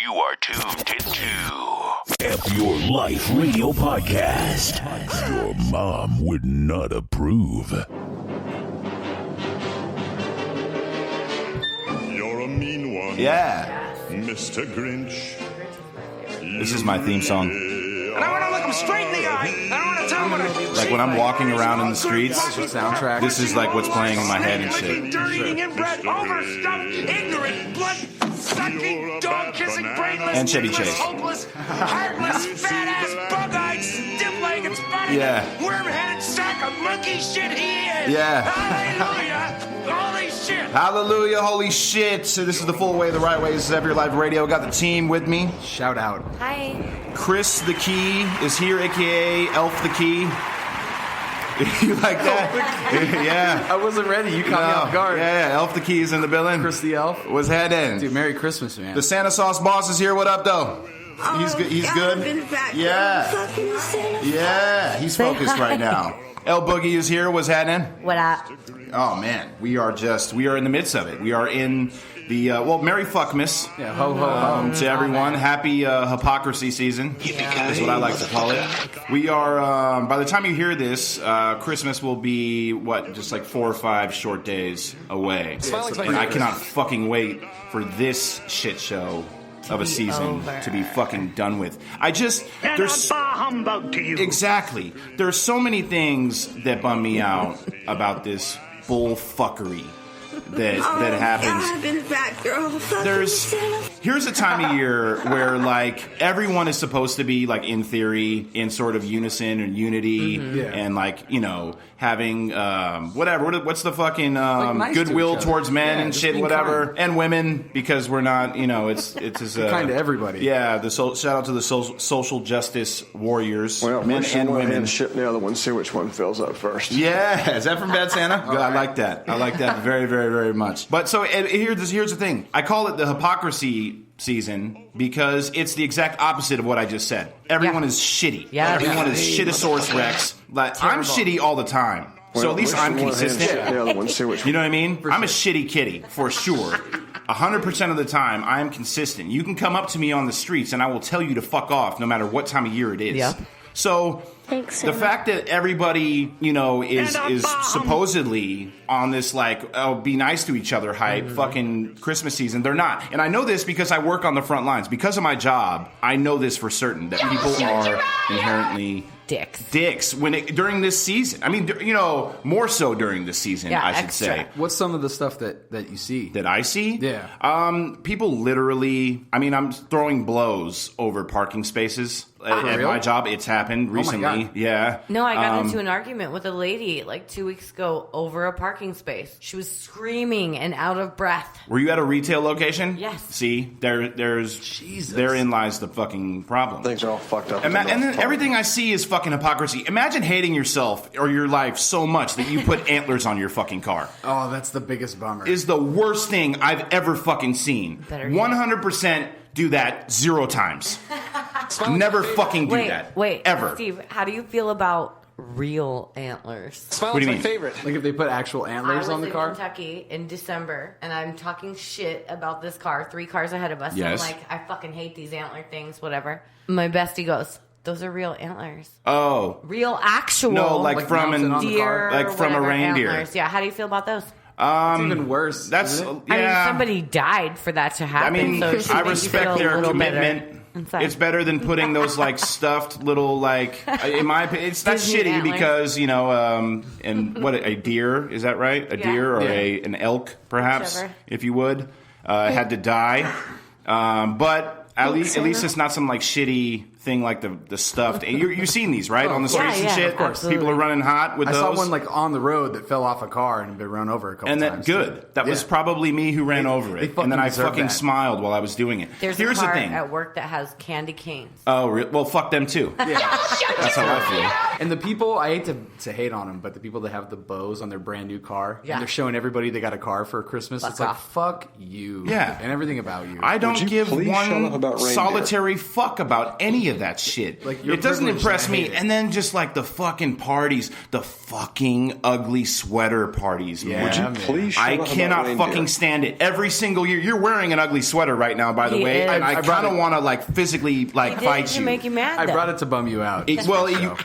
You are tuned into F Your Life Radio Podcast. Your mom would not approve. You're a mean one. Yeah. Mr. Grinch. This is my theme song. And I want to look him straight in the eye. I want to tell him what I Like when I'm walking around in the streets, soundtrack. this is like what's playing in my head and shit. dirty, inbred, overstuffed, ignorant, blood-sucking, dog-kissing, brainless, And Chevy toothless, Chase. hopeless, heartless, fat-ass, bug-eyed, stiff-legged, spotted, Yeah. worm-headed sack of monkey shit he is. Yeah. Hallelujah. Holy shit. Hallelujah, holy shit. So this is the full way, the right way. This is F Your Life Radio. Got the team with me. Shout out. Hi. Chris the Key is here, a.k.a. Elf the Key. You like that? Yeah. I wasn't ready. You caught me off guard. Yeah, Elf the Key is in the building. Chris the Elf. What's heading? Dude, Merry Christmas, man. The Santa Sauce boss is here. What up, though? He's good. He's good. Yeah. Yeah. He's focused right now. El Boogie is here. What's happening? What up? Oh man, we are in the midst of it. We are in the Merry Fuckmas. Yeah, ho ho ho. To everyone, happy hypocrisy season is what I like to call it. We are. By the time you hear this, Christmas will be just like 4 or 5 short days away, and I cannot fucking wait for this shit show of a season to be fucking done with. There's humbug to you. Exactly. There's so many things that bum me out about this bullfuckery that happens. I've been a bad girl. Here's a time of year where like everyone is supposed to be like in theory in sort of unison and unity and like having what's the fucking nice goodwill to towards men and just shit being whatever kind. and women because we're not it's as Kind to everybody. Yeah, shout out to the social justice warriors, Well, men and women. And shit the other one, see which one fills up first. Yeah, is that from Bad Santa? Good, I like that. I like that very, very, very much. But so here's the thing. I call it the hypocrisy season because it's the exact opposite of what I just said. Everyone is shitty. Yeah. Everyone is shitasaurus rex. Like I'm shitty all the time. So at least I'm consistent. The other one, see which You know what I mean? I'm a shitty kitty for sure. 100% of the time, I am consistent. You can come up to me on the streets and I will tell you to fuck off no matter what time of year it is. Yep. So Thanks, the Santa. fact that everybody, is supposedly on this be nice to each other hype fucking Christmas season, they're not. And I know this because I work on the front lines. Because of my job, I know this for certain that people are inherently dicks during this season. I mean, more so during this season, I should say. What's some of the stuff that you see? That I see? Yeah. People literally, I'm throwing blows over parking spaces. At real? my job, it's happened recently. God. Yeah. No, I got into an argument with a lady like 2 weeks ago over a parking space. She was screaming and out of breath. Were you at a retail location? Yes. See, there's Jesus. Therein lies the fucking problem. things are all fucked up. And then everything I see is fucking hypocrisy. Imagine hating yourself or your life so much that you put antlers on your fucking car. Oh, that's the biggest bummer. Is the worst thing I've ever fucking seen. 100% do that 0 times. Never fucking do that. Wait, ever. Steve, how do you feel about real antlers? What do you mean? Like if they put actual antlers on the car? I was in Kentucky in December, and I'm talking shit about this car, 3 cars ahead of us. Yes. And I'm like, I fucking hate these antler things, whatever. My bestie goes, those are real antlers. Oh. Real actual. No, like from mounted an on the deer, car? Like from a whatever, reindeer. Antlers. Yeah, how do you feel about those? It's even worse. That's isn't it? I mean, somebody died for that to happen. So it should I make you respect feel a their little commitment. better inside. It's better than putting those stuffed little in my opinion, that's Disney shitty antlers. because and what a deer is that right? A deer or an elk perhaps, Whichever. if you would, had to die, but at least it's not some shitty thing like the stuffed. You've seen these right on the streets and shit. Of course. People are running hot with I those. saw one on the road that fell off a car and had been run over a couple And times. that was probably me who ran over they it. And then I deserve fucking that. smiled while I was doing it. There's Here's a car the thing. at work that has candy canes. Oh, well, fuck them too. Yeah. That's how I feel. And the people, I hate to hate on them, but the people that have the bows on their brand new car, Yeah. and they're showing everybody they got a car for Christmas, it's like, off. fuck you. Yeah. And everything about you. I don't you give please shut up one about reindeer? solitary fuck about any of of that shit. Like, you're it doesn't privileged impress and I me. hate it. And then just like the fucking parties, the fucking ugly sweater parties, man. Would you Please shut I up about cannot reindeer. fucking stand it. Every single year, you're wearing an ugly sweater right now, by the He way, is. and I I brought kind of it- want to like physically like He did fight to you. make you mad. I though. brought it to bum you out.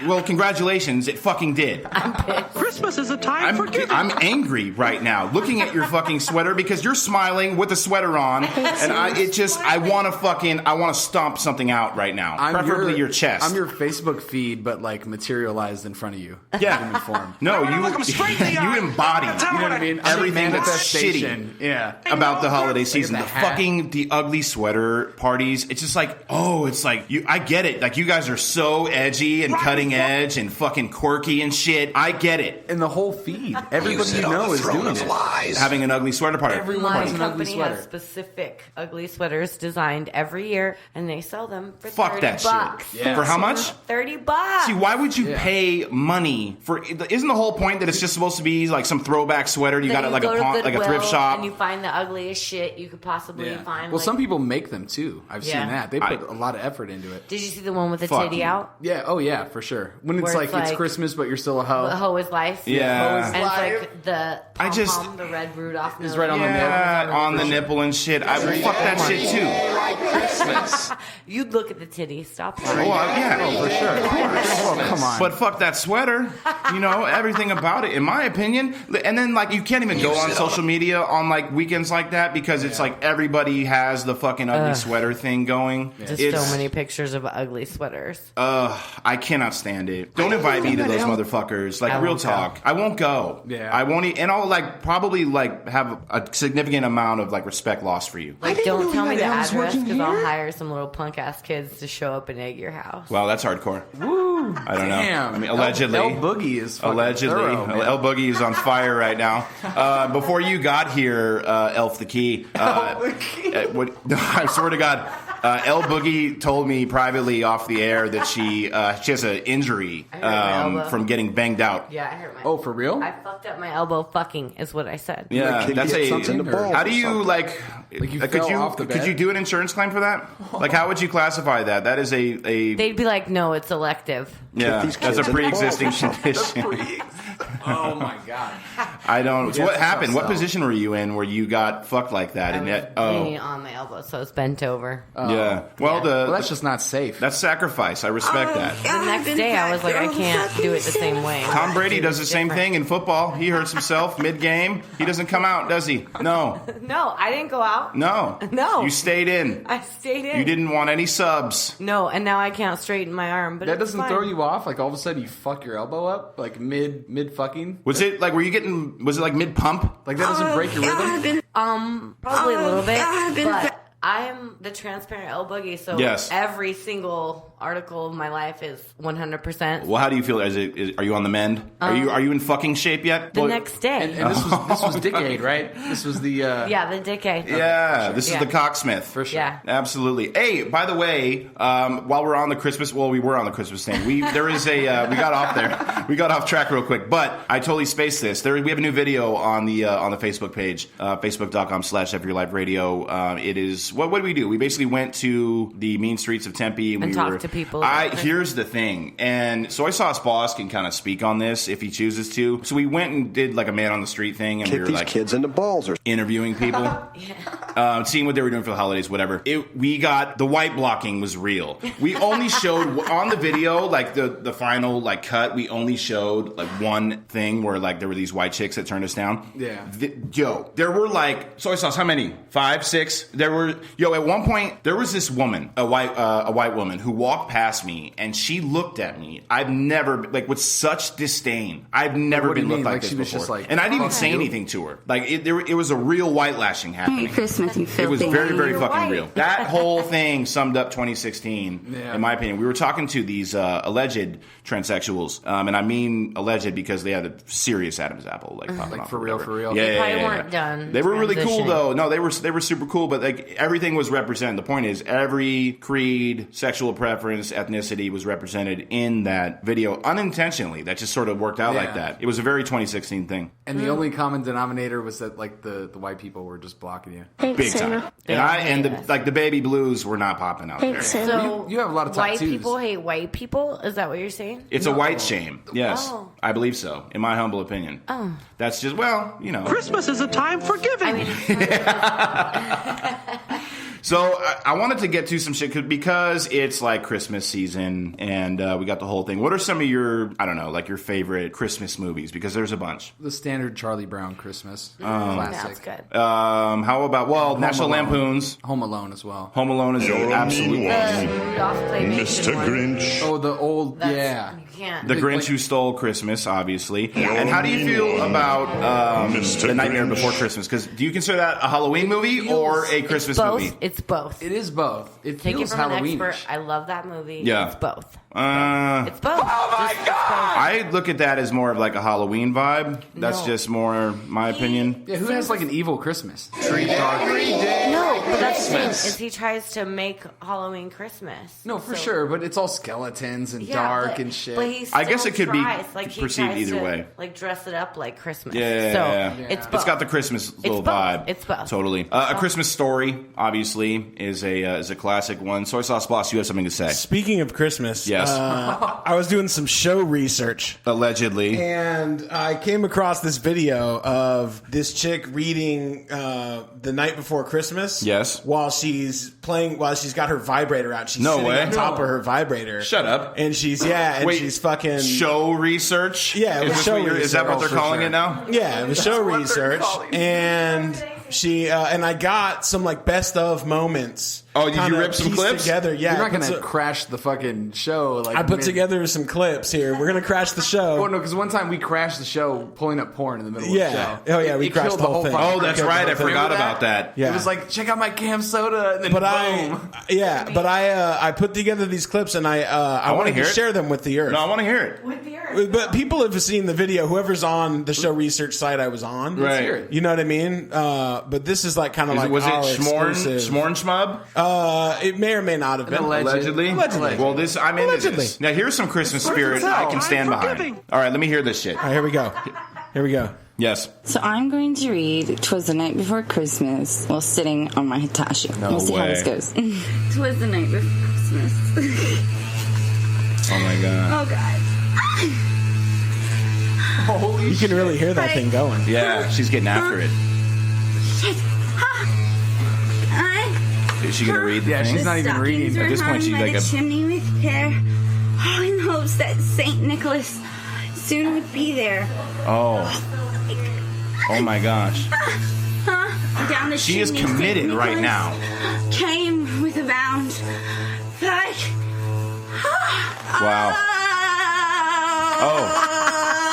Well, congratulations, it fucking did. Christmas is a time for giving. I'm angry right now looking at your fucking sweater because you're smiling with a sweater on, and I want to stomp something out right now, preferably your chest. I'm your Facebook feed, but like materialized in front of you. Yeah. Human form. No, I wanna look 'em straight in the you eye. embody I wanna tell You know what I mean? everything that's Manifestation. shitty Yeah. about the holiday season. the The hat. fucking the ugly sweater parties. It's just like, oh, it's like you. I get it. Like you guys are so edgy and cutting edge and fucking quirky and shit. I get it. And the whole feed. Everybody you know is doing it. Having an ugly sweater party. Everyone My has an ugly company sweater. has specific ugly sweaters designed every year, and they sell them for Fuck $30. that shit. Yeah. For how much? $30. See, why would you pay money for? Isn't the whole point that it's just supposed to be like some throwback sweater? You Then got it like go to like a Goodwill thrift shop. and you find the ugliest shit you could possibly find. Well, like- some people make them too. I've Yeah. seen that. They put a lot of effort into it. Did you see the one with the Fuck titty you. out? Yeah. Oh, yeah, for sure. When it's Where like it's it's like- Christmas, but you're still a hoe. The hoe is life. Yeah. Hoe is And it's life. like the I just- pom-pom, the red Rudolph nose. right on the Yeah, on the nipple and shit. I would fuck that shit too. You'd look at the titty. Stop. Oh, yeah. For sure. Oh, come on. But fuck that sweater. You know, everything about it, in my opinion. And then, like, you can't even go on social media on, like, weekends like that because it's like everybody has the fucking ugly sweater thing going. Just It's, so many pictures of ugly sweaters. I cannot stand it. Don't invite me to those motherfuckers. Like, I real won't talk. I won't go. Yeah. I won't and I'll, like, probably, like, have a significant amount of, like, respect lost for you. Like, don't tell me the address because I'll hire some little punk ass kids to show up and egg your house. Wow, that's hardcore. Woo! I don't know. Damn. I mean, allegedly. El Boogie is fucking Allegedly. thorough, man. El Boogie is on fire right now. Before you got here, Elf the Key. I swear to God, El Boogie told me privately off the air that she has an injury I hurt my elbow. from getting banged out. Yeah, I hurt my. Oh, for real? I fucked up my elbow. Fucking is what I said. Yeah, Like, that's get a. something in the balls How or do you something. like? you could fell you off the could bed? you do an insurance claim for that? Like, how would you classify that? That is a They'd be like, "No, it's elective." yeah, these that's a kids in the balls pre-existing or something. condition. Oh, my God. I don't. So Yeah, what that's happened? What tough. position were you in where you got fucked like that? I And was yet, leaning on my elbow, so it's bent over. yeah. Well, Well, that's just not safe. that's sacrifice. I respect that. The next day, I was like, I can't do it the same way. Tom Brady It does the was same different. thing in football. He hurts himself mid-game. He doesn't come out, does he? No. No, I didn't go out. No. No. You stayed in. I stayed in. You didn't want any subs. No, and now I can't straighten my arm. But That it's doesn't fine. throw you off? Like, all of a sudden you fuck your elbow up? Like, mid fucking? Was it like, was it like mid-pump? Like, that doesn't break your rhythm? Probably a little bit, but I'm the transparent El Boogie, so Yes. every single article of my life is 100%. Well, how do you feel? Are you on the mend? Are you in fucking shape yet? The Well, next day. And this was Dickade, right? This was the... Yeah, the decade. Yeah, this is Yeah. the cocksmith. For sure. Yeah. Absolutely. Hey, by the way, while we're on the Christmas, we were on the Christmas thing. There is a we got off there. We got off track real quick, but I totally spaced this. We have a new video on the Facebook page, facebook.com/everyliferadio. It is what do we do? We basically went to the mean streets of Tempe and we talked were to people about Christmas. Here's the thing, and Soy Sauce Boss can kind of speak on this if he chooses to. So we went and did like a man on the street thing, and we Kick were these like kids in the balls or interviewing people, seeing what they were doing for the holidays, whatever. We got the white blocking was real. We only showed on the video, like the final like cut. We only showed like one thing where like there were these white chicks that turned us down. Yeah. There were like Soy Sauce. How many? 5, 6. There were at one point there was this woman, a white woman who walked past me and she looked at me. I've never like with such disdain. I've never What do been you looked mean? like Like this she was before. just like, and I didn't even fuck say you? anything to her. Like it was a real white lashing happening. Merry Christmas, you filthy. It was very, very You're fucking white. real. That whole thing summed up 2016, Yeah. in my opinion. We were talking to these alleged transsexuals, and I mean alleged because they had a serious Adam's apple, like popping Like off. for or real, whatever. for real? Yeah, They yeah, probably yeah, weren't yeah. done They were really cool transitioning. though. No, they were super cool, but like everything was represented. The point is, every creed, sexual preference, ethnicity was represented in that video unintentionally. That just sort of worked out like that. It was a very 2016 thing. And the only common denominator was that like the white people were just blocking you. Big time. And the baby blues were not popping out there. So You have a lot of white tattoos. people hate white people? Is that what you're saying? It's a white shame. Yes. Oh. I believe so, in my humble opinion. Oh. That's just, Christmas is a time for giving. I mean, So I wanted to get to some shit because it's like Christmas season and we got the whole thing. What are some of your, I don't know, like your favorite Christmas movies? Because there's a bunch. The standard Charlie Brown Christmas. that's Classic. good. How about, National Lampoon's. Home Alone as well. Home Alone is You're a absolutely mean awesome. one. Rudolph claymation Mr. one. Grinch. Oh, the old, That's, yeah. You can't. The Grinch Who Stole Christmas, obviously. You're And how do you feel about Mr. The Nightmare Grinch. Before Christmas? Because do you consider that a Halloween movie or a Christmas both. movie? It's both. It is both. It Take it feels from an Halloweenish. expert. I love that movie. Yeah. It's both. It's both. Oh my God! I look at that as more of like a Halloween vibe. That's No. just more my opinion. Yeah, who has like an evil Christmas? Tree dark. No, but that's the thing is he tries to make Halloween Christmas. No, for So- sure, but it's all skeletons and Yeah, dark but, and shit. But he I guess still it could be tries. Like, he perceived tries either to, way. Like dress it up like Christmas. Yeah, So yeah. it's both. It's got the Christmas little both. vibe. It's both. Totally. A Christmas Story, obviously, is a classic one. Soy Sauce Boss, you have something to say? Speaking of Christmas, Yes. I was doing some show research. Allegedly. And I came across this video of this chick reading The Night Before Christmas. Yes. While she's got her vibrator out. She's No sitting way. on top of her vibrator. Shut up. And she's Wait, she's fucking Show research? Yeah, it was is, this show what you're- is that what they're research. calling it now? Yeah, it was show research. And she and I got some like best of moments. Oh, did you kinda rip some pieced clips? together? Yeah, You're I not put gonna crash the fucking show. Like I put together some clips here. We're gonna crash the show. Oh no, because one time we crashed the show pulling up porn in the middle Yeah. of the show. Oh, yeah, we It crashed killed the whole thing. fucking Oh, that's thing. right. I Remember forgot about that. Yeah. It was like, check out my cam soda, and then But boom. I put together these clips and I wanna wanted hear to it. share them with the earth. No, I want to hear it. With the earth. But people have seen the video. Whoever's on the show research site I was on, Right. hear it. You know what I mean? But this is like kind of like Was it our exclusive. Schmorn Schmub? It may or may not have been. Allegedly? Allegedly. Well, I'm into Allegedly. this. Now, here's some Christmas spirit I can stand behind. All right, let me hear this shit. All right, here we go. Here we go. Yes. So I'm going to read "'Twas the Night Before Christmas" while sitting on my Hitachi. We'll see how way. this goes. "'Twas the night before Christmas." Oh, my God. Oh God. You can really hear that thing going. Yeah, she's getting after it. Is she going to read the Yeah, thing? she's not even reading. At this point, she's like a... chimney with care, all in hopes that Saint Nicholas soon would be there. Oh. Oh, my gosh. Down the She is chimney, committed Saint right Nicholas now. Came with a bound. Like, Wow. Oh.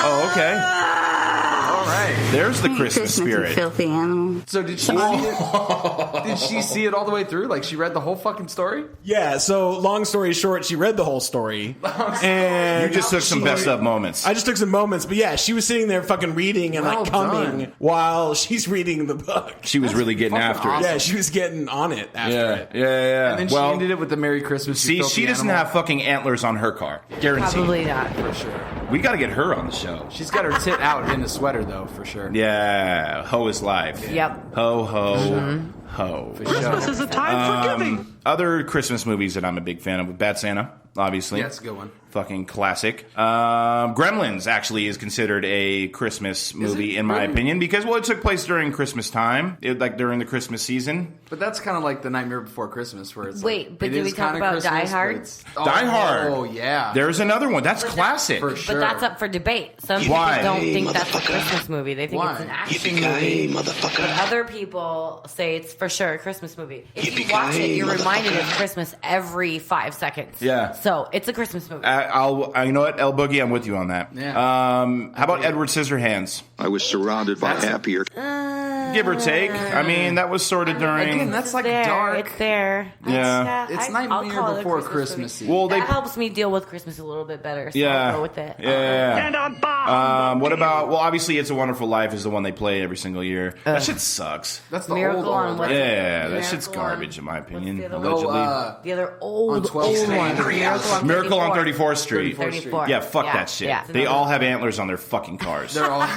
Oh, okay. All right. There's the Christmas you spirit. filthy animal. So did she see it? Did she see it all the way through? Like she read the whole fucking story? Yeah. So long story short, she read the whole story, and You just took some best of moments. I just took some moments, but yeah, she was sitting there fucking reading and Well like coming done. while she's reading the book. She was really getting fucking after it. awesome. Yeah, she was getting on it after Yeah, it. yeah. And then Well, she ended it with the Merry Christmas. you see, filthy she doesn't animal. have fucking antlers on her car. Guaranteed. Probably not. For sure. We got to get her on the show. She's got her tit out in the sweater though, for sure. Yeah, ho is life. Yep. Ho, ho, ho. Christmas is a time for giving. Other Christmas movies that I'm a big fan of, Bad Santa, obviously. Yeah, it's a good one. Fucking classic. Gremlins actually is considered a Christmas movie, in my Really? opinion, because, well, it took place during Christmas time, like during the Christmas season. But that's kind of like the Nightmare Before Christmas, where it's Wait, like, but it did is we talk kinda about Christmas, Die but Hard? it's- Die Hard. Oh yeah. There's another one. That's classic. For sure. But that's up for debate. Some Why? people don't think that's a Christmas movie. They think Why? it's an action movie. But other people say it's for sure a Christmas movie. If you watch it, you're reminded of Christmas every 5 seconds. Yeah. So it's a Christmas movie. You know what, El Boogie, I'm with you on that. Yeah. How about Edward Scissorhands? I was surrounded by happier. Yeah, give or take. I mean, that was sort of during. Again, that's like there. dark. It's there. Yeah. It's I'll Nightmare call it a Before Christmas Christmas movie. Eve. Well, That helps me deal with Christmas a little bit better. So Yeah. I'll go with it. Yeah. And a bomb. What about? Well, obviously, It's a Wonderful Life is the one they play every single year. That shit sucks. That's the Miracle old on one, what? right? Yeah, that Miracle shit's garbage in my what's opinion. the other one? Allegedly. The other old 12th one. Street. Miracle on 34th Street. 34. Yeah, fuck that shit. Yeah. They all have antlers on their fucking cars. They're all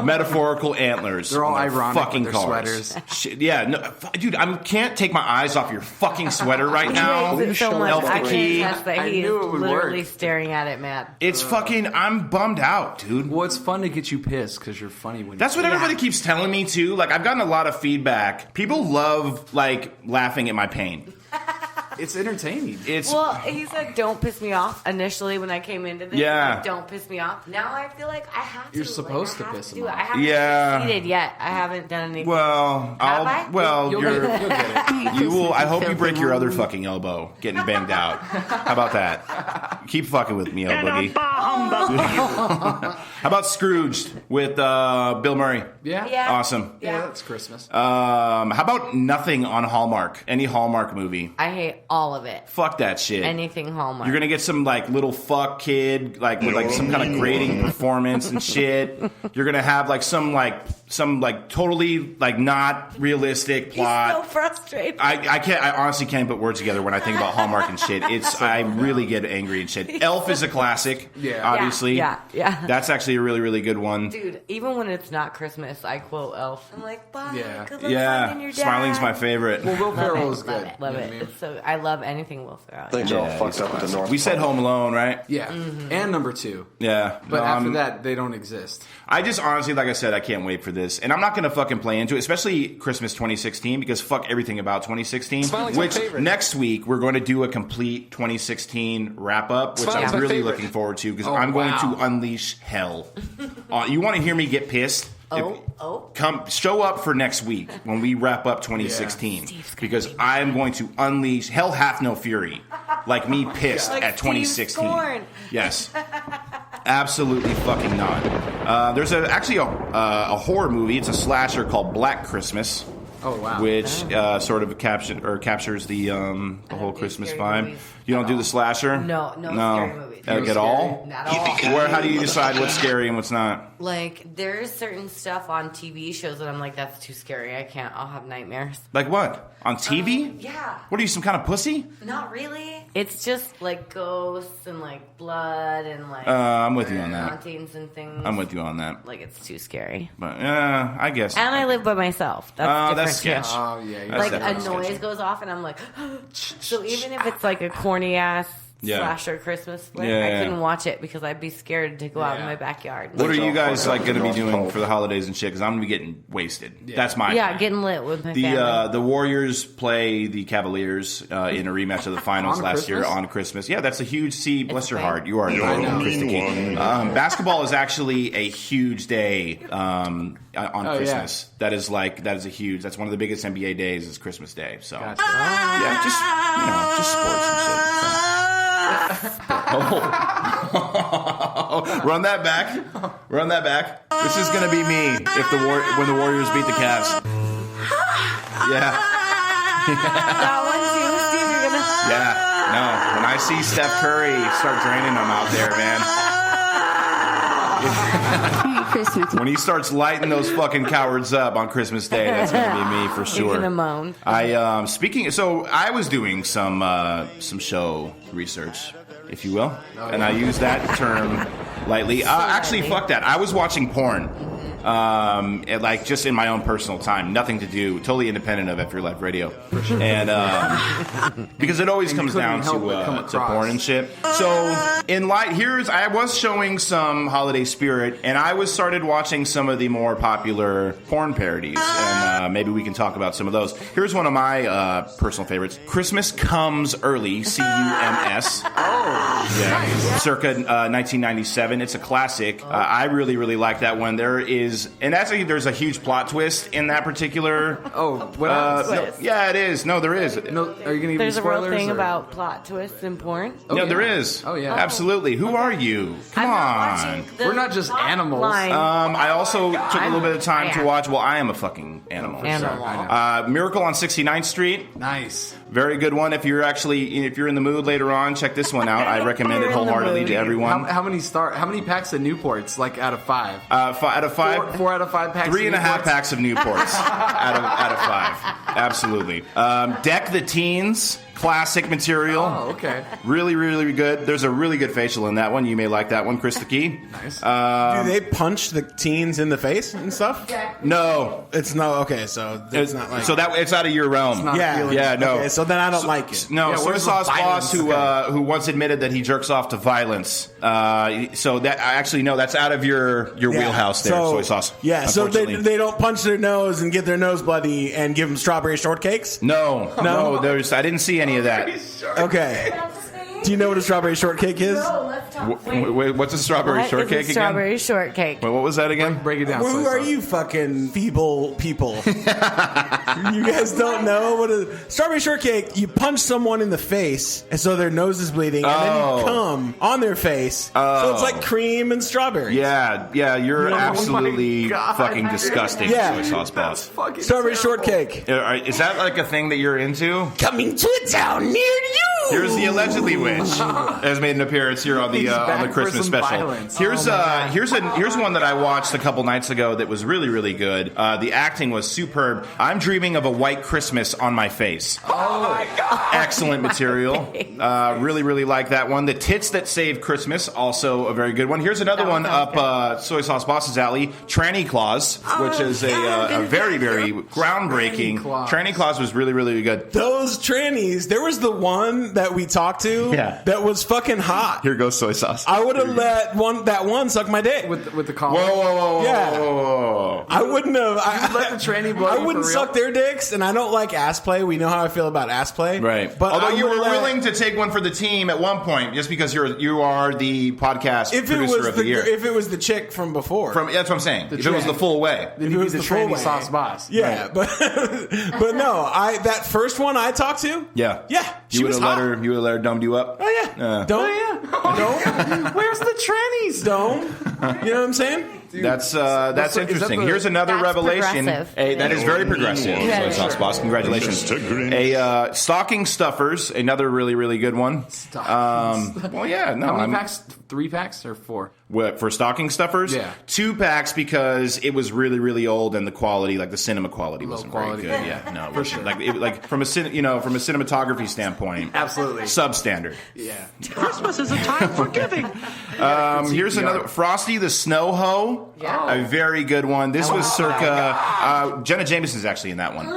Metaphorical antlers. They're all on their ironic fucking with their cars. sweaters. Shit, yeah, no, dude, I can't take my eyes off your fucking sweater right now. He hates it so much. Elf the I Key. can't test that. I He knew is it would literally work. staring at it, Matt. It's fucking. I'm bummed out, dude. Well, it's fun to get you pissed because you're funny when That's what everybody keeps telling me too. Like I've gotten a lot of feedback. People love like laughing at my pain. it's entertaining. It's Well, he said, "Don't piss me off." Initially, when I came into this, Yeah. like, don't piss me off. Now I feel like I have to. You're supposed like, I to have piss to him do it. off. I haven't Yeah. succeeded yet. I haven't done anything. well, Have I? well, You'll you're. get it. You will. I hope you break your other fucking elbow getting banged out. How about that? Keep fucking with me, old boogie. How about Scrooged with Bill Murray? Yeah. Yeah. Awesome. Yeah, that's Christmas. How about nothing on Hallmark? Any Hallmark movie? I hate all of it. Fuck that shit. Anything Hallmark. You're gonna get some like little fuck kid like with like some kind of grading performance and shit. You're gonna have like some totally like not realistic plot. He's so frustrated. I can't. I honestly can't put words together when I think about Hallmark and shit. I really get angry and shit. Elf is a classic. Yeah. Obviously. Yeah. That's actually a really, really good one. Dude, even when it's not Christmas, I quote Elf. I'm like, bye. Yeah. Good luck finding your dad. Smiling's my favorite. Well, Will Love Ferrell it, is love good. it, love You know it. what I mean? It's so I love anything Will Ferrell. Things are all fucked up at the North. We said Home Alone, right? Yeah. And number 2. Yeah. But No, after I'm- that, they don't exist. I just honestly, like I said, I can't wait for this. And I'm not going to fucking play into it, especially Christmas 2016, because fuck everything about 2016. Smiling's my Which favorite. next week, we're going to do a complete 2016 wrap up, which Smiling's I'm my really favorite. looking forward to, because Oh, I'm going wow. to unleash hell. You want to hear me get pissed? Come show up for next week when we wrap up 2016, because I'm going to unleash hell hath no fury, like me pissed Like at Steve 2016. Scorn. Yes, absolutely fucking not. There's actually a horror movie. It's a slasher called Black Christmas. Oh, wow. Which sort of captures the whole do Christmas scary vibe. movies You don't do the slasher? No scary movies. Like No at all? Not at all. How do you decide what's scary and what's not? Like, there's certain stuff on TV shows that I'm like, that's too scary. I can't. I'll have nightmares. Like what? On TV? Yeah. What are you, some kind of pussy? Not really. It's just like ghosts and like blood and like I'm with you on that. hauntings and things. I'm with you on that. Like, it's too scary. But I guess. And I live by myself. That's different sketch. too. Oh, yeah. That's Like, a definitely noise sketchy. goes off and I'm like, so even if it's like a corny ass Yeah. slasher Christmas flick, Yeah, I yeah. couldn't watch it because I'd be scared to go out in Yeah. my backyard. What are you guys like going to be North doing Pole. for the holidays and shit? Because I'm going to be getting wasted. That's my Yeah, plan. getting lit with my family. The Warriors play the Cavaliers in a rematch of the finals On last year Christmas? on Christmas. Yeah, that's a huge. See, bless your fine. heart, you are You're a a Christmas mean king. one. Basketball is actually a huge day on Oh, Christmas. That is that's one of the biggest NBA days is Christmas Day. So Gotcha. yeah, just sports and shit. So. Run that back. This is gonna be me if when the Warriors beat the Cavs. Yeah. That one too, Steve, you're gonna... Yeah, no. When I see Steph Curry start draining them out there, man. Merry Christmas. When he starts lighting those fucking cowards up on Christmas Day, that's gonna be me for You're sure. gonna moan. So I was doing some show research, if you will, and I use that term lightly. Actually, lightly. fuck that. I was watching porn. Like just in my own personal time, nothing to do, totally independent of After Life Radio, and because it always comes couldn't down help but come to across. porn and shit. So I was showing some holiday spirit, and I started watching some of the more popular porn parodies, and maybe we can talk about some of those. Here's one of my personal favorites: Christmas Comes Early, CUMS. Yeah, circa 1997. It's a classic. I really, really like that one. There is is, and actually there's a huge plot twist in that particular. What no, yeah, it is. No, there is. No, are you gonna give There's me a real spoilers? thing or? about plot twists in porn. No, there is. Oh, yeah. Absolutely. Who are you? Come I'm on. not watching the We're not just plot animals. line. I also took a little bit of time to am. watch. Well, I am a fucking animal. Animal. Miracle on 69th Street. Nice. Very good one. If you're in the mood later on, check this one out. I recommend it wholeheartedly to everyone. How many packs of Newports? Like out of 5? Out of 5. 4 out of 5 packs. 3.5 packs of Newports out of 5. Absolutely. Deck the Teens. Classic material. Oh, okay. Really, really good. There's a really good facial in that one. You may like that one, Chris the Key. Nice. Do they punch the teens in the face and stuff? No. It's no. Okay, so it's not like. So that it's out of your realm. Yeah. No. Okay, so then I don't like it. No, Yeah, soy where's the sauce boss violence? who once admitted that he jerks off to violence. So that actually no, that's out of your wheelhouse there, So, soy sauce. Yeah, so unfortunately. they don't punch their nose and get their nose bloody and give them strawberry shortcakes. No, I didn't see any of that. Okay. Do you know what a strawberry shortcake is? No, let's talk. Wait. Wait, what's a strawberry What shortcake is a again? strawberry shortcake? Wait, what was that again? Break it down. Well, who soy are sauce. you fucking feeble people? You guys don't know what a strawberry shortcake, you punch someone in the face and so their nose is bleeding and then you come on their face. So it's like cream and strawberries. Yeah, you're No. absolutely Oh my God. fucking disgusting, Yeah. soy sauce boss. Fucking Strawberry terrible. shortcake. Is that like a thing that you're into? Coming to a town near you. Here's the allegedly witch has made an appearance here on the back for Christmas some special. violence. Here's one that I watched a couple nights ago that was really, really good. The acting was superb. I'm dreaming of a white Christmas on my face. Oh my God. Excellent material. Really, really like that one. The Tits That Save Christmas, also a very good one. Here's another one up Soy Sauce Boss's alley, Tranny Claus, which is a very, very groundbreaking. Tranny Claus was really, really good. Those trannies, there was the one that we talked to that was fucking hot. Here goes soy sauce. I would have let that one suck my dick. With the collar. Whoa. Yeah. Whoa. I wouldn't have. let the tranny blow I you wouldn't for real? suck their dicks, and I don't like ass play. We know how I feel about ass play, Right. But although I you were would've let- willing to take one for the team at one point, just because you are the podcast if it producer was of the year. if it was the chick from before. That's what I'm saying. If it was chick. the full way. Then If you it be was the the full tranny way. sauce boss. Yeah, but no, that first one I talked to. Yeah. She You would was have let hot. her. You would have let her dumbed you up. Oh yeah, don't. Where's the trannies? Don't. You know what I'm saying? That's is that interesting. the- Here's another That's revelation. progressive. That is very progressive. Yeah, Soy Sauce Boss, congratulations. Mr. Grinch. Stocking Stuffers, another really, really good one. Well, yeah, no. How many packs? 3 packs or 4? What, for stocking stuffers? Yeah. 2 packs because it was really, really old and the quality, like the cinema quality, wasn't quality. very good. Yeah, no, for sure. Like from a from a cinematography standpoint, Absolutely. substandard. Yeah. Christmas is a time for giving. Here's another Frosty the Snow Hoe. Yeah. A very good one. This was circa Jenna Jameson's actually in that one.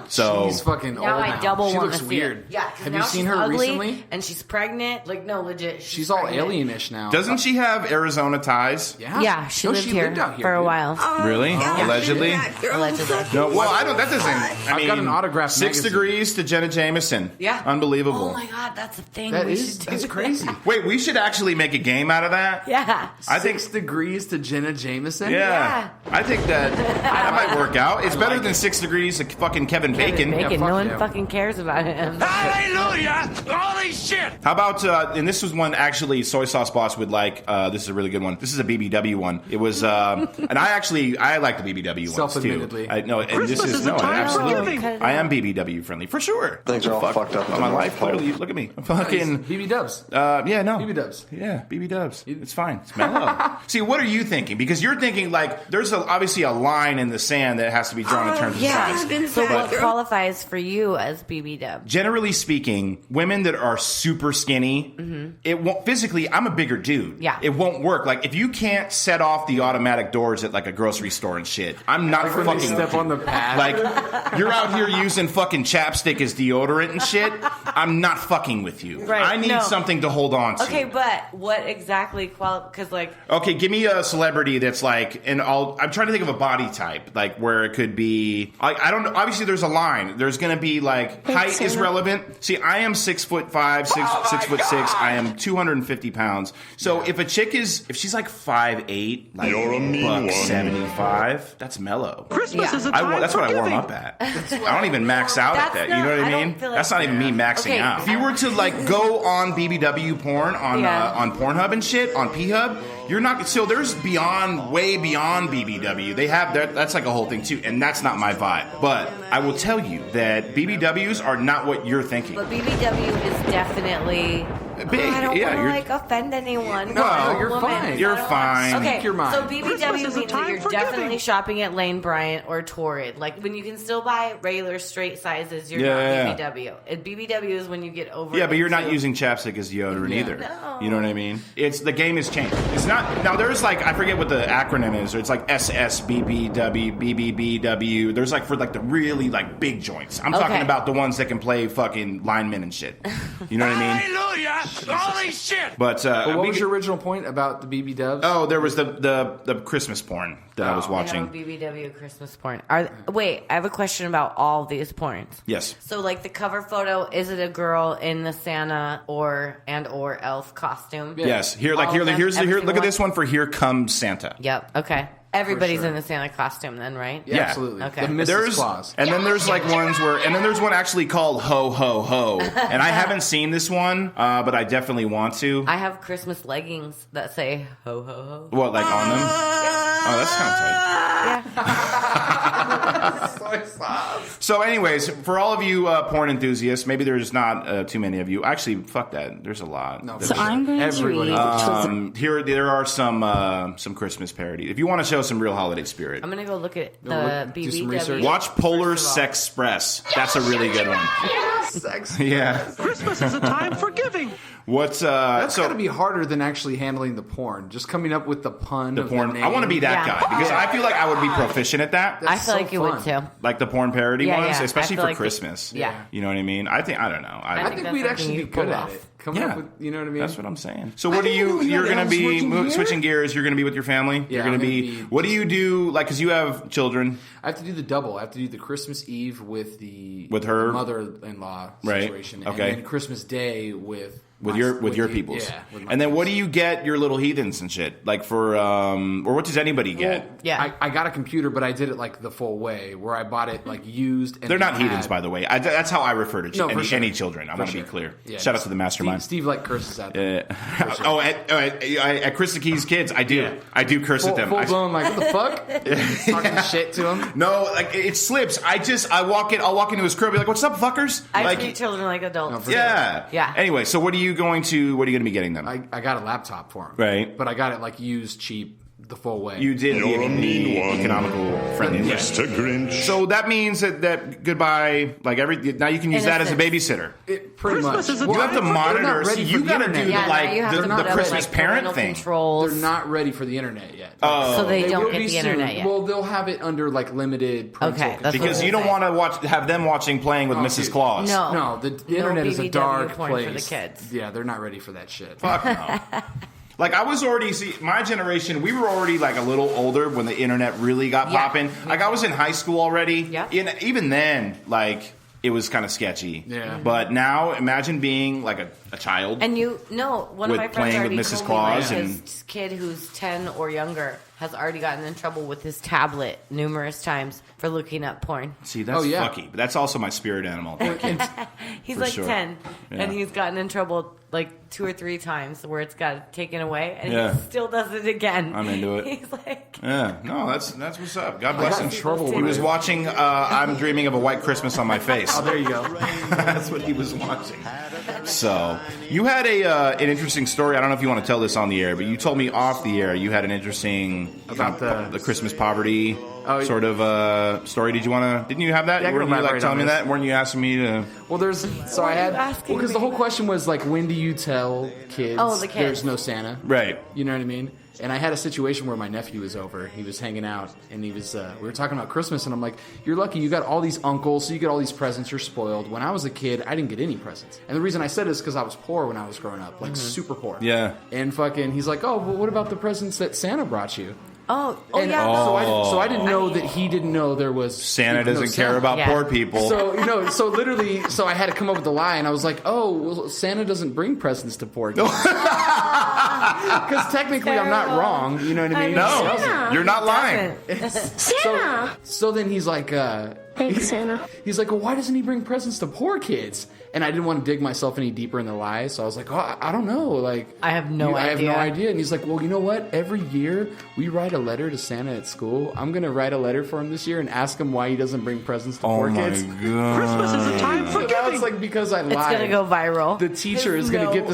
So She's fucking old Now now. I double She want looks to see weird. it. Yeah, 'cause Have now you seen she's her ugly, recently? And she's pregnant. Like, no, legit. She's all pregnant. alienish now. doesn't she have Arizona ties? Yeah, she No, lived here lived out for a dude. while. Really? Yeah. Allegedly? Allegedly. No, well, I don't. That doesn't. I mean, got an autographed 6 magazine. degrees to Jenna Jameson. Yeah. Unbelievable. Oh my god, that's a thing. That we is should do. that's crazy. Wait, we should actually make a game out of that. Yeah. I think. 6 degrees to Jenna Jameson? Yeah. I think that might work out. It's better than 6 degrees to fucking Kevin Bacon. Bacon. fuck No one him. fucking cares about him. Hallelujah! Holy shit! How about, and this was one actually Soy Sauce Boss would like, this is a really good one. This is a BBW one. It was, and I like the BBW ones too. Self-admittedly. No, and this Christmas is, is a no, time for absolutely. giving. I am BBW friendly, for sure. Things are all fucked up. On my life, clearly, look at me. I'm fucking, BB Dubs. yeah, no. BB Dubs. Yeah, BB Dubs. It's fine. It's mellow. See, what are you thinking? Because you're thinking like there's obviously a line in the sand that has to be drawn in terms of size. Yeah. So what qualifies for you as BB Dub? Generally speaking, women that are super skinny, it won't physically. I'm a bigger dude. Yeah. It won't work. Like if you can't set off the automatic doors at like a grocery store and shit, I'm not Like when fucking they step on the pad. Like you're out here using fucking chapstick as deodorant and shit. I'm not fucking with you. Right, I need no. something to hold on to. Okay, but what exactly because like Okay, give me a celebrity that's like, and I'm trying to think of a body type, like where it could be. I don't know. Obviously, there's a line. There's going to be like height is relevant. See, I am 6'5", 6'6". 6'6". I am 250 pounds. So if a chick if she's like 5'8", like You're a mean one. $175, that's mellow. Christmas is a time That's what I warm giving. up at. I don't even max out at that. You know what I mean? Feel like That's not even me maxing out. If you were to like go on BBW porn on Pornhub and shit on P-Hub, you're not. So there's way beyond BBW. They have that's like a whole thing too, and that's not my vibe. But I will tell you that BBWs are not what you're thinking. But BBW is definitely Big. I don't Yeah, want to you're- like offend anyone. No, you're Woman. fine. You're I don't fine. want- Okay, Speak your mind. so BBW Christmas is a means that time you're for definitely giving. shopping at Lane Bryant or Torrid. Like when you can still buy regular straight sizes, you're Yeah. not BBW. And BBW is when you get over. Yeah, but you're not into- using chapstick as deodorant either. No. You know what I mean? The game has changed. It's not now. There's like I forget what the acronym is. Or it's like SSBBW, BBBW. There's like for like the really like big joints. I'm talking Okay. about the ones that can play fucking linemen and shit. You know what I mean? Hallelujah! Holy shit! But What was your original point about the BB Dubs? Oh, there was the Christmas porn that I was They have watching. a BBW Christmas porn. Wait, I have a question about all these porns. Yes. So, like the cover photo, is it a girl in the Santa or elf costume? Yes. Here, All of them? here's Every look at single this one for Here Comes Santa. Yep. Okay. Everybody's sure. in the Santa costume, then, right? Yeah, Yeah. absolutely. Okay. The Mrs. There's Claus. and then there's like ones and then there's one actually called Ho Ho Ho, and I haven't seen this one, but I definitely want to. I have Christmas leggings that say ho ho ho. What, like on them? Oh, that's kind of tight. So, anyways, for all of you porn enthusiasts, maybe there's not too many of you. Actually, fuck that. There's a lot. No, So I'm going to Everybody. read. Here, there are some Christmas parodies. If you want to show some real holiday spirit, I'm gonna go look at Go look- do some BBW. research. watch Polar First of all. Sexpress. That's a really good one. Sex. Yeah. Christmas is a time for giving. What's That's so got to be harder than actually handling the porn. Just coming up with the pun. the of porn? The name. I want to be that Yeah. guy because I feel like I would be proficient at that. I feel so like you would fun. too. Like the porn parody Yeah, ones, yeah. especially I feel for like Christmas. Yeah. You know what I mean? I don't know. I think that's we'd something actually you be good pull at off. it. Coming Yeah. up with, you know what I mean? That's what I'm saying. So what I do didn't you? even know You're that gonna was be working here. switching gears. You're gonna be with your family. Yeah, you're gonna I'm gonna be. be- What do you do? Like, because you have children. I have to do the double. I have to do the Christmas Eve with With her? the mother-in-law Right. situation, Okay. and then Christmas Day with your the- peoples. Yeah. with my And then what do kids. you get your little heathens and shit? Like for or what does anybody get? Yeah. I got a computer, but I did it like the full way, where I bought it like used. And They're not had- heathens, by the way. That's how I refer to No, for sure. any children. I want to sure. be clear. Yeah, Shout out to the mastermind. Steve like curses out there. Oh, at Chris the Keys Kids, I do. Yeah. I do curse at them. Full I- blown, like, what the fuck? Talking shit to him. No, like it slips. I'll walk into his crib, be like, "What's up, fuckers?" I like, treat children like adults. yeah, Yeah. Anyway, so what are you going to be getting them? I got a laptop for him. Right. But I got it like used cheap the full way. You did You're a mean one. economical friendly. Mr. Grinch. So that means that goodbye, like now you can use that as a babysitter. It pretty Christmas much. is a Well, You have to they're monitor. not So ready you for the got to do internet. Yeah, now you have the to put up, Christmas like, parent parental thing. controls. They're not ready for the internet yet. So they don't will get be the soon. internet yet. Well, they'll have it under like limited parental Okay, that's control. Because what you don't want to have them watching Playing with Oh, Mrs. dude. Claus. No. No, the internet is a BBW dark porn place for the kids. Yeah, they're not ready for that shit. Fuck no. Like I was already my generation, we were already like a little older when the internet really got Yeah. popping. Like I was in high school already. Yeah. And even then, like it was kind of sketchy. Yeah. But now imagine being like a child. And one of With my friends Playing with already Mrs. told Claus me, like, and- his kid who's 10 or younger has already gotten in trouble with his tablet numerous times for looking up porn. See, that's Oh, yeah. fucky. But that's also my spirit animal. He's For like sure. 10, Yeah. and he's gotten in trouble like 2 or 3 times where it's got taken away, and Yeah. he still does it again. I'm into it. He's like, Yeah, no, that's what's up. God bless got in him. trouble He with was it. watching I'm Dreaming of a White Christmas on my face. Oh, there you go. That's what he was watching. So, you had an interesting story. I don't know if you want to tell this on the air, but you told me off the air you had an interesting About the Christmas poverty Oh, sort of story. Didn't you have that? Yeah, I can Weren't you like elaborate telling me on this. that? Weren't you asking me to? Well, Why are you asking because me? the whole question was like, when do you tell kids, Oh, the kids. there's no Santa? Right. You know what I mean? And I had a situation where my nephew was over. He was hanging out, and we were talking about Christmas, and I'm like, you're lucky you got all these uncles, so you get all these presents, you're spoiled. When I was a kid, I didn't get any presents. And the reason I said it is because I was poor when I was growing up, like super poor. Yeah. And he's like, oh, well, what about the presents that Santa brought you? Oh, And yeah. so I didn't know that he didn't know there was Santa doesn't care about poor people. So so literally, so I had to come up with the lie, and I was like, "Oh, well, Santa doesn't bring presents to poor kids." Because technically, I'm not wrong. You know what I mean? No, you're not lying. Santa. So then he's like, Thanks, Santa. he's like, well, why doesn't he bring presents to poor kids? And I didn't want to dig myself any deeper in the lie, so I was like, oh, I don't know. Like, I have no I have idea. no idea. And he's like, well, you know what? Every year we write a letter to Santa at school. I'm going to write a letter for him this year and ask him why he doesn't bring presents to poor kids. God. Christmas is a time for So now it's like, because I lied. It's going to go viral. The teacher is going to get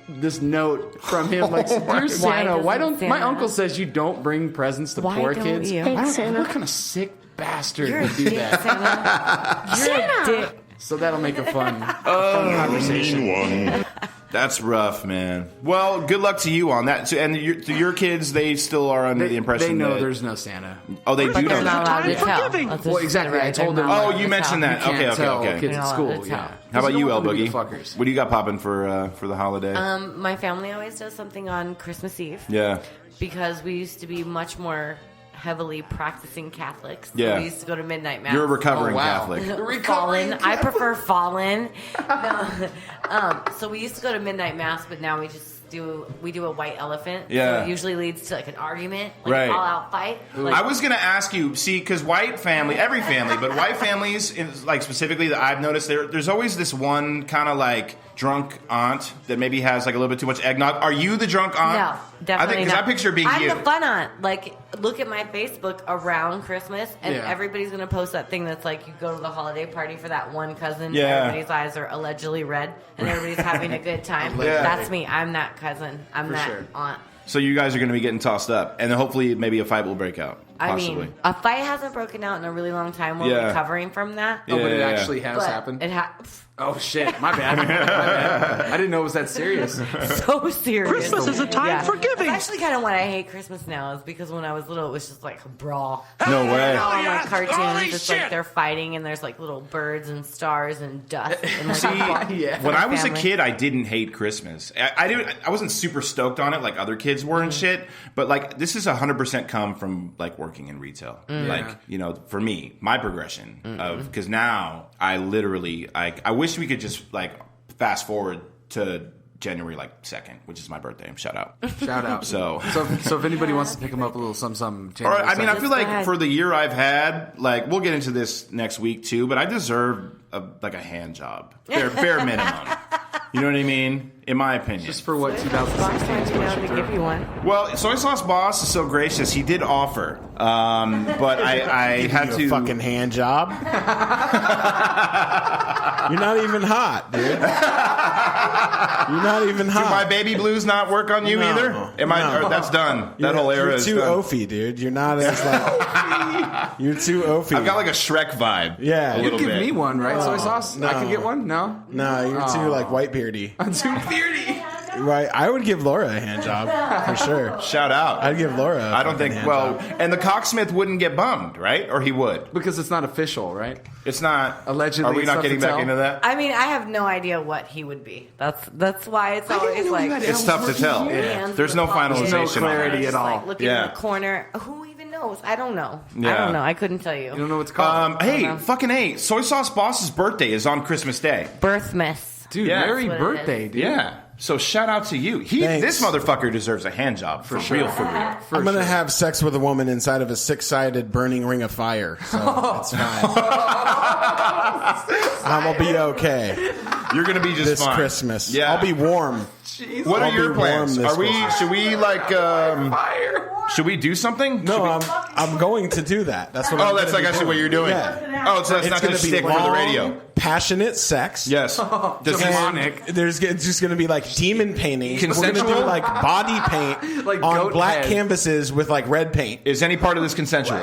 this note from him, like, dear Santa, doesn't why don't my Santa- uncle says you don't bring presents to Why poor don't kids? you? I don't- Thanks, Santa. What kind of sick bastard You're a would do dick, that? Santa. You're a dick. So that'll make a fun conversation. Mean one. That's rough, man. Well, good luck to you on that. So, and your kids, they still are under the impression They know that there's no Santa. Oh, they But do they're know not that. allowed to tell. Forgiving. Let's Well, just exactly. get it I right. told They're them. not Oh, allowed you to mentioned tell. that. Can't Okay. tell Okay. kids You're at not school. allowed to Yeah. tell. How about You you, don't El want them to Boogie? be fuckers. What do you got popping for the holiday? My family always does something on Christmas Eve. Yeah. Because we used to be much more heavily practicing Catholics. So Yeah. we used to go to midnight mass. You're a recovering Oh, wow. Catholic. Fallen. I prefer fallen. No. So we used to go to midnight mass, but now we do a white elephant. Yeah. So it usually leads to like an argument, like Right. an all-out fight. Like, I was going to ask you, see, because white family, every family, but white families, like specifically that I've noticed, there's always this one kind of like drunk aunt that maybe has like a little bit too much eggnog. Are you the drunk aunt? no, definitely Because not. I picture it being I'm you. the fun aunt. Like, look at my Facebook around Christmas, and Yeah. everybody's gonna post that thing that's like you go to the holiday party for that one cousin. Yeah. Everybody's eyes are allegedly red, and everybody's having a good time. Yeah. That's me. I'm that cousin. I'm that sure. aunt. So you guys are going to be getting tossed up, and then hopefully maybe a fight will break out. Possibly. I mean, a fight hasn't broken out in a really long time. We're Yeah. recovering from that. Oh, but it Yeah. actually has But happened. it Oh shit! My bad. My bad. I didn't know it was that serious. so serious. Christmas is a time for giving. That's actually kind of why I hate Christmas now, is because when I was little, it was just like a brawl. No way. All my yeah. cartoons, Holy it's shit. like they're fighting and there's like little birds and stars and dust. And like See, Yeah. when I was a family. kid, I didn't hate Christmas. I wasn't super stoked on it like other kids were and shit. But like this is 100% come from like working in retail. Like for me, my progression of because now I literally I wish we could just like fast forward to January 2nd, which is my birthday. Shout out. Shout out. So if anybody wants to pick him up a little some. Or, I mean, I feel like Let's go for the year I've had, like we'll get into this next week too, but I deserve a hand job, bare minimum. You know what I mean? In my opinion. just for what Box 2016 is trying pushing to through. give you one. Well, Soy Sauce Boss is so gracious. He did offer, but I had You to a fucking hand job. You're not even hot, dude. You're not even hot. Do my baby blues not work on you No. either? Am I? No. Or that's done. That whole era You're is too done. oafy, dude. You're not as like. You're too oafy. I've got like a Shrek vibe. Yeah. a You You little give bit. me one, right? Soy sauce. no. I can get one. No. No, you're too like white beardy. I'm too beardy. Right? I would give Laura a hand job for sure. Shout out. I'd give Laura. I don't think. hand Well, job. and the cocksmith wouldn't get bummed, right? Or he would. Because it's not official, right? It's not. Allegedly, Are we it's not tough getting to back tell. into that? I mean, I have no idea what he would be. That's why it's always like It's tough to tell. hands There's in no the pocket. finalization. There's no clarity Just, at all. Like, looking Yeah. in the corner. Who even knows? I don't know. Yeah. I don't know. I couldn't tell you. You don't know what's called. Hey, know. fucking A. Soy Sauce Boss's birthday is on Christmas Day. Birthmas. Dude, Yeah. Merry That's what it birthday, is. dude. Yeah. So shout out to you. Thanks. This motherfucker deserves a hand job for real, for real. For I'm gonna sure. have sex with a woman inside of a 6-sided burning ring of fire, so it's fine. I'm gonna be okay You're gonna be just this fine. Christmas. Yeah. I'll be warm. What are I'll your be plans? warm this Are we? Christmas. Should we like? Should we do something? No, Should we- I'm going to do that. That's what. Oh, I'm that's gonna like be actually what doing. you're doing. Yeah. Oh, so that's It's not gonna just be stick for the long, radio. passionate sex. Yes. Does he- Demonic. It's just going to be like demon painting. We're Consensual? going to do like body paint Like on goat black head. canvases with like red paint. Is any part of this consensual?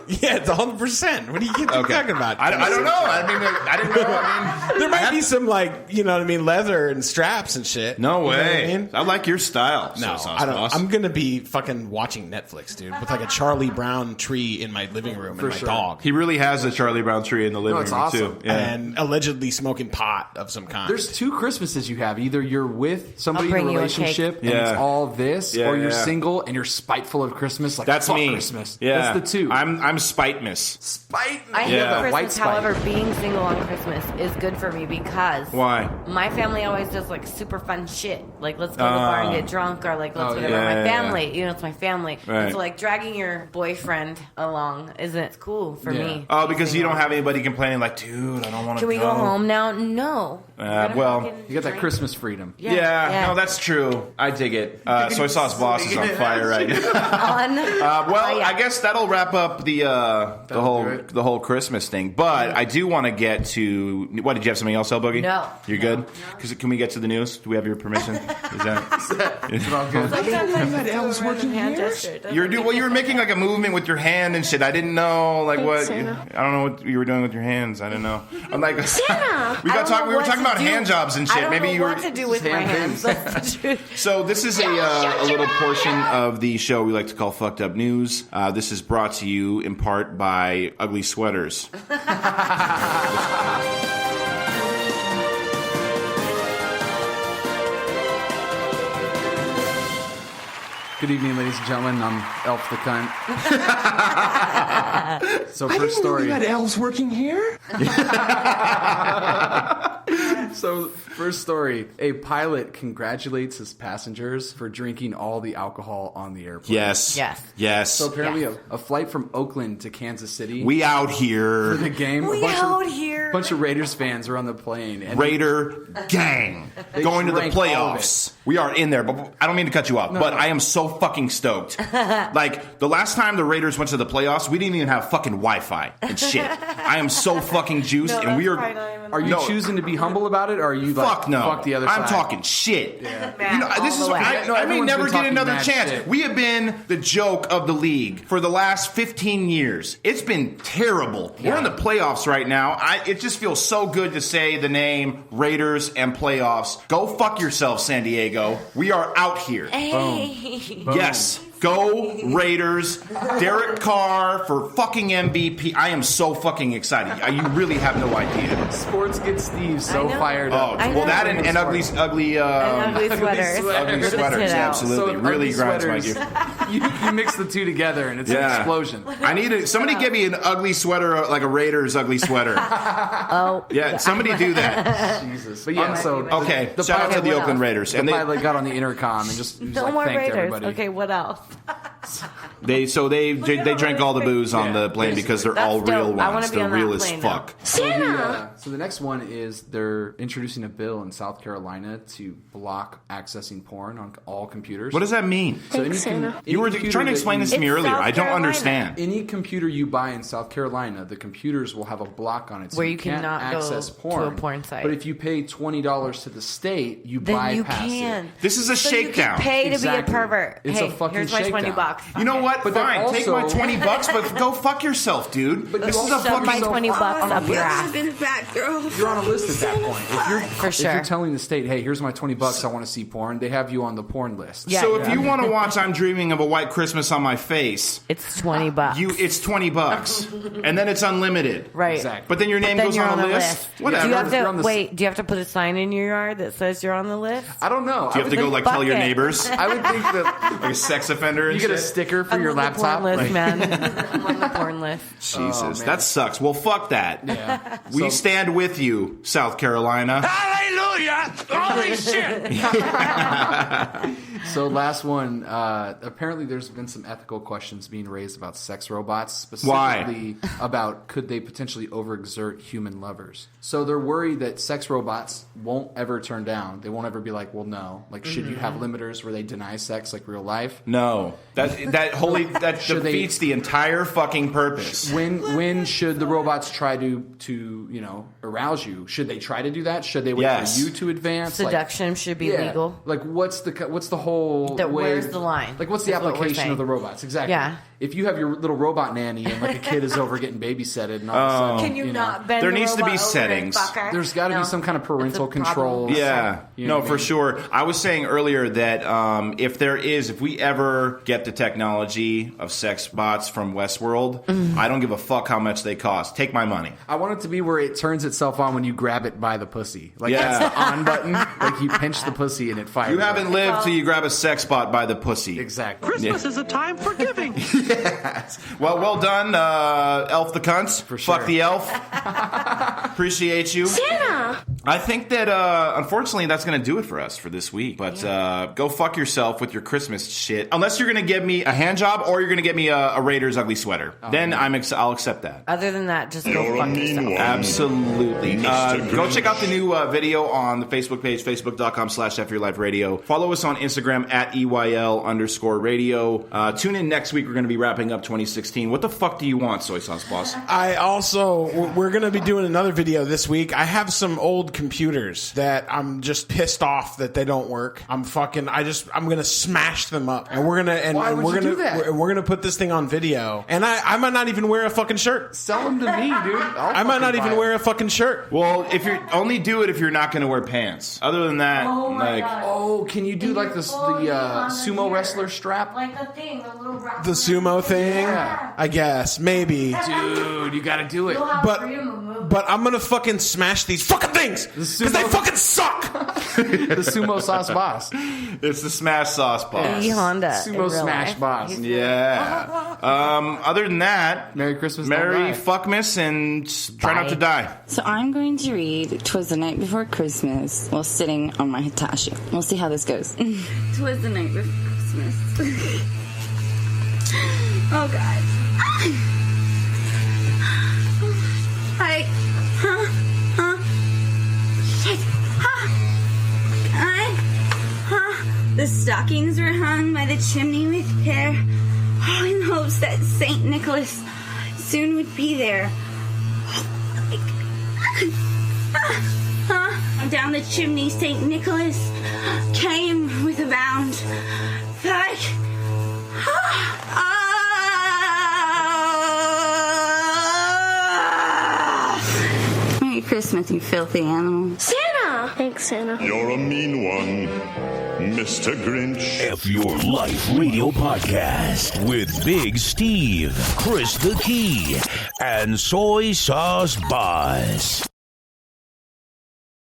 Yeah, it's 100%. What are you talking about? I don't know. I mean, I didn't know. I mean, There might be some like, you know what I mean, leather and straps and shit. no You know what way. I mean? I like your style. No, Soy Sauce I don't. Boss. I'm gonna be fucking watching Netflix, dude, with like a Charlie Brown tree in my living room and my sure. dog. He really has a Charlie Brown tree in the living it's room awesome. too. Yeah. And and allegedly smoking pot of some kind. There's two Christmases you have. Either you're with somebody in a bring you a relationship and it's all this, or you're single and you're spiteful of Christmas. Like, that's fuck me. Christmas. Yeah. That's the two. I'm spite-miss. Spite. I hate white Christmas. spite. However, being single on Christmas is good for me because Why? my family always does like super fun shit. Like let's go to the bar and get drunk, or like let's go to my family. You know, it's my family. Right. And so like dragging your boyfriend along isn't cool for me. Oh, because you don't have anybody complaining like, dude, I don't want to. Can we go home now? No. Well, you got that Christmas freedom. Yeah, no, that's true. I dig it. Soy sauce boss is on fire right now. I guess that'll wrap up the whole Christmas thing. But I do want to get to what? Did you have something else, El Boogie? No. You're good. Because can we get to the news? Do we have your permission? Is that? It's all good. Elle's working here. You were making like a movement with your hand and shit. I didn't know like what. I don't know what you were doing with your hands. I didn't know. I'm like Santa. we were talking about hand jobs and shit. I don't Maybe know you were what to do with my hands. That's the truth. So this is a little portion of the show we like to call Fucked Up News. This is brought to you in part by Ugly Sweaters. Good evening, ladies and gentlemen. I'm Elf the Cunt. So first story. Elle's working here? So, first story. A pilot congratulates his passengers for drinking all the alcohol on the airplane. Yes. So, apparently, a flight from Oakland to Kansas City. We out here. For the game. We out here. A bunch of Raiders fans are on the plane. And Raider gang. Going to the playoffs. We are in there. But I don't mean to cut you off, but I am so fucking stoked. Like, the last time the Raiders went to the playoffs, we didn't even have fucking Wi-Fi and shit. I am so fucking juiced, and we are... Are you choosing to be humble about it, or are you like, fuck no. fuck the other side? I'm talking shit. Yeah. You know, this is I may never get another chance. Shit. We have been the joke of the league for the last 15 years. It's been terrible. Yeah. We're in the playoffs right now. It just feels so good to say the name Raiders and playoffs. Go fuck yourself, San Diego. We are out here. Hey. Boom. Yes. Go Raiders. Derek Carr for fucking MVP. I am so fucking excited. You really have no idea. Sports get Steve so fired up. Well, that and ugly ugly sweaters. Ugly With the sweaters, tit out. absolutely. So really ugly grinds my sweaters, gear. you mix the two together and it's an explosion. I need somebody give me an ugly sweater, like a Raiders ugly sweater. Yeah, somebody do that. Jesus. But yeah, so okay. Shout out to the Oakland Raiders. The pilot got on the intercom and just No like, more thanked Raiders. everybody. Okay, what else? They drank all the booze on the plane because they're all That's real dope. I wanna ones. be They're on that real as plane fuck. So the next one is they're introducing a bill in South Carolina to block accessing porn on all computers. What does that mean? So You were trying to explain this to me earlier. I don't understand. Any computer you buy in South Carolina, the computers will have a block on it, so Where you can't cannot go access to porn. a porn site. But if you pay $20 to the state, you Then you bypass can. it. This is a So shakedown. you can pay Exactly. to be a pervert. It's hey, a fucking here's my shakedown. $20. You know what? But then Fine, take my also- $20, but go fuck yourself, dude. But This you is a also Shove my fucking. $20 up your ass. I've been a bad girl. You're on a list at that point. For If you're sure. telling the state, hey, here's my $20, I want to see porn, they have you on the porn list. Yeah. So if you want to watch "I'm Dreaming of a White Christmas" on my face, It's $20. it's $20, and then it's unlimited. Right. Exactly. But then your name Then goes you're on on the a list. list. Whatever. Do you have You're on to the- wait? Do you have to put a sign in your yard that says you're on the list? I don't know. Do you have to go like tell your Fuck it. neighbors, I would think that like a sex offender? And you get a shit? sticker for I'm your on the laptop. porn list, like- man. I'm on the porn list. Jesus, man. that sucks. Well, fuck that. Yeah. We stand with you, South Carolina. Hallelujah! Holy shit! So last one, apparently there's been some ethical questions being raised about sex robots, specifically about could they potentially overexert human lovers. So they're worried that sex robots won't ever turn down. They won't ever be like, well, no. Like, should you have limiters where they deny sex like real life? No, that Should they- defeats the entire fucking purpose. When should the robots try to arouse you? Should they try to do that? Should they wait Yes. for you to advance. Seduction should be legal. Like, what's the whole way? Where's the line? Like, what's the application of the robots? Exactly. Yeah. If you have your little robot nanny and like a kid is over getting babysitted and all of a sudden, Can you not bend there the needs to be robot over, settings. fucker? There's got to be some kind of parental control. Yeah, You know what I for mean? sure. I was saying earlier that if we ever get the technology of sex bots from Westworld, I don't give a fuck how much they cost. Take my money. I want it to be where it turns itself on when you grab it by the pussy. Like, Yeah. that's the on button. Like, you pinch the pussy and it fires. You haven't lived till you grab a sex bot by the pussy. Exactly. Christmas is a time for giving. Yes. Well done, Elf the Cunts. For sure. Fuck the elf. Appreciate you. Santa! I think that, unfortunately, that's going to do it for us for this week. But go fuck yourself with your Christmas shit. Unless you're going to give me a hand job or you're going to get me a Raiders ugly sweater. Then I'll accept that. Other than that, just You're go a fuck mean yourself. one. Absolutely. Mr. Go Grinch. check out the new video on the Facebook page, facebook.com/FYourLifeRadio. Follow us on Instagram at EYL_radio. Tune in next week. We're going to be wrapping up 2016. What the fuck do you want, Soy Sauce Boss? We're going to be doing another video this week. I have some old computers that I'm just pissed off that they don't work. I'm going to smash them up. And we're going to, Why would you do that? we're going to put this thing on video. And I might not even wear a fucking shirt. Sell them to me, dude. I might not even wear a fucking shirt. Well, if you only do it if you're not going to wear pants. Other than that, Oh, can you do like the sumo wrestler strap? Like the thing, the little rock. The sumo thing? Yeah. I guess. Maybe. Dude, you got to do it. But I'm going to fucking smash these fucking things. Because they fucking suck. The sumo sauce boss. it's the Smash Sauce Boss. E Honda. Sumo in real smash life. boss. He's- Yeah. Other than that, Merry Christmas. Merry don't die. Fuckmas and try not to die. So I'm going to read 'Twas the Night Before Christmas while sitting on my Hitachi. We'll see how this goes. 'Twas the night before Christmas. Oh, God. Shit. The stockings were hung by the chimney with care, all in hopes that St. Nicholas soon would be there. Down the chimney, St. Nicholas came with a bound. Like, Merry Christmas, you filthy animal. Santa! Thanks, Santa. You're a mean one, Mr. Grinch. F Your Life Radio Podcast with Big Steve, Chris the Key, and Soy Sauce Boss.